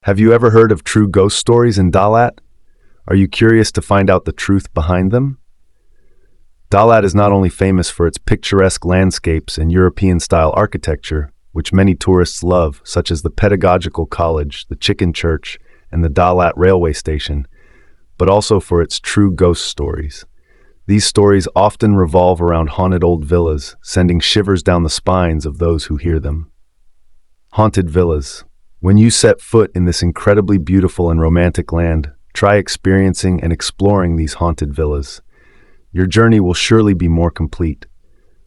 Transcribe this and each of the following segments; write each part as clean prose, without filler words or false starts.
Have you ever heard of true ghost stories in Dalat? Are you curious to find out the truth behind them? Dalat is not only famous for its picturesque landscapes and European-style architecture, which many tourists love, such as the Pedagogical College, the Chicken Church, and the Dalat railway station, but also for its true ghost stories. These stories often revolve around haunted old villas, sending shivers down the spines of those who hear them. Haunted villas. When you set foot in this incredibly beautiful and romantic land, try experiencing and exploring these haunted villas. Your journey will surely be more complete.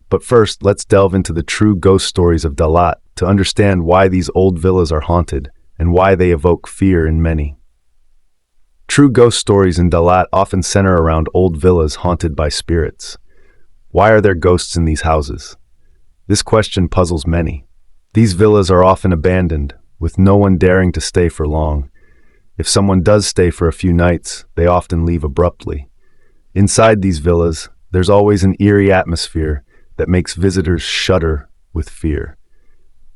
But first, let's delve into the true ghost stories of Dalat to understand why these old villas are haunted and why they evoke fear in many. True ghost stories in Dalat often center around old villas haunted by spirits. Why are there ghosts in these houses? This question puzzles many. These villas are often abandoned, with no one daring to stay for long. If someone does stay for a few nights, they often leave abruptly. Inside these villas, there's always an eerie atmosphere that makes visitors shudder with fear.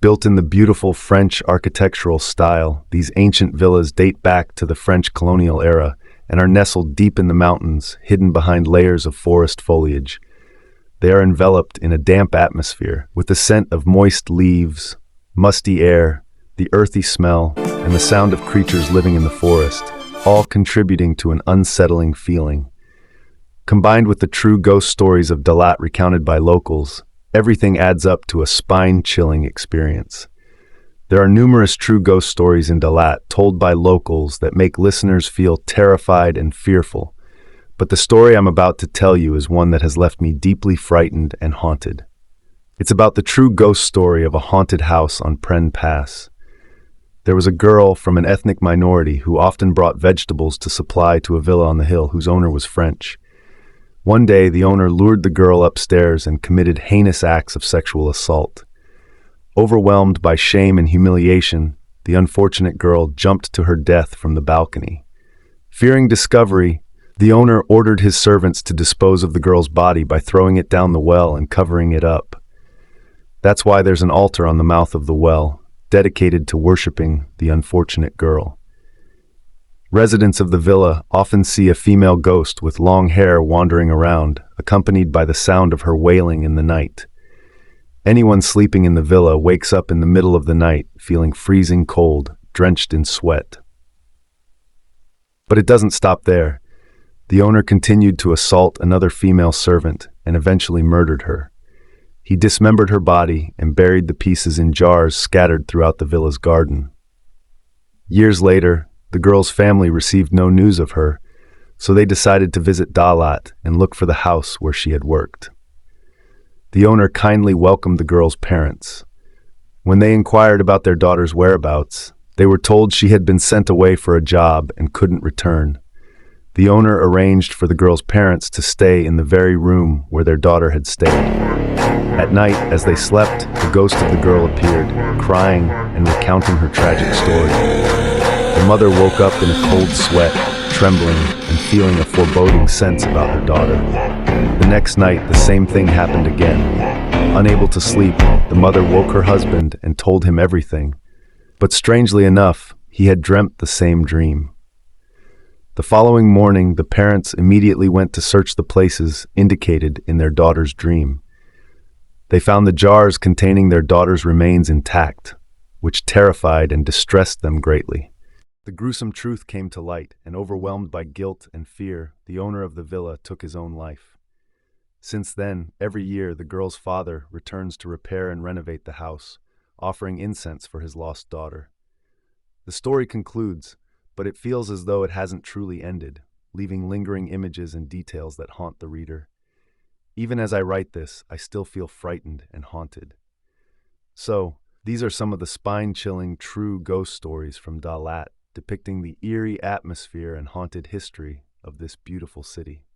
Built in the beautiful French architectural style, these ancient villas date back to the French colonial era and are nestled deep in the mountains, hidden behind layers of forest foliage. They are enveloped in a damp atmosphere, with the scent of moist leaves, musty air, the earthy smell, and the sound of creatures living in the forest, all contributing to an unsettling feeling. Combined with the true ghost stories of Dalat recounted by locals, everything adds up to a spine-chilling experience. There are numerous true ghost stories in Dalat told by locals that make listeners feel terrified and fearful. But the story I'm about to tell you is one that has left me deeply frightened and haunted. It's about the true ghost story of a haunted house on Pren Pass. There was a girl from an ethnic minority who often brought vegetables to supply to a villa on the hill whose owner was French. One day, the owner lured the girl upstairs and committed heinous acts of sexual assault. Overwhelmed by shame and humiliation, the unfortunate girl jumped to her death from the balcony. Fearing discovery, the owner ordered his servants to dispose of the girl's body by throwing it down the well and covering it up. That's why there's an altar on the mouth of the well, dedicated to worshiping the unfortunate girl. Residents of the villa often see a female ghost with long hair wandering around, accompanied by the sound of her wailing in the night. Anyone sleeping in the villa wakes up in the middle of the night, feeling freezing cold, drenched in sweat. But it doesn't stop there. The owner continued to assault another female servant and eventually murdered her. He dismembered her body and buried the pieces in jars scattered throughout the villa's garden. Years later, the girl's family received no news of her, so they decided to visit Dalat and look for the house where she had worked. The owner kindly welcomed the girl's parents. When they inquired about their daughter's whereabouts, they were told she had been sent away for a job and couldn't return. The owner arranged for the girl's parents to stay in the very room where their daughter had stayed. At night, as they slept, the ghost of the girl appeared, crying and recounting her tragic story. The mother woke up in a cold sweat, trembling and feeling a foreboding sense about her daughter. The next night, the same thing happened again. Unable to sleep, the mother woke her husband and told him everything. But strangely enough, he had dreamt the same dream. The following morning, the parents immediately went to search the places indicated in their daughter's dream. They found the jars containing their daughter's remains intact, which terrified and distressed them greatly. The gruesome truth came to light, and overwhelmed by guilt and fear, the owner of the villa took his own life. Since then, every year, the girl's father returns to repair and renovate the house, offering incense for his lost daughter. The story concludes, but it feels as though it hasn't truly ended, leaving lingering images and details that haunt the reader. Even as I write this, I still feel frightened and haunted. So, these are some of the spine-chilling true ghost stories from Dalat, depicting the eerie atmosphere and haunted history of this beautiful city.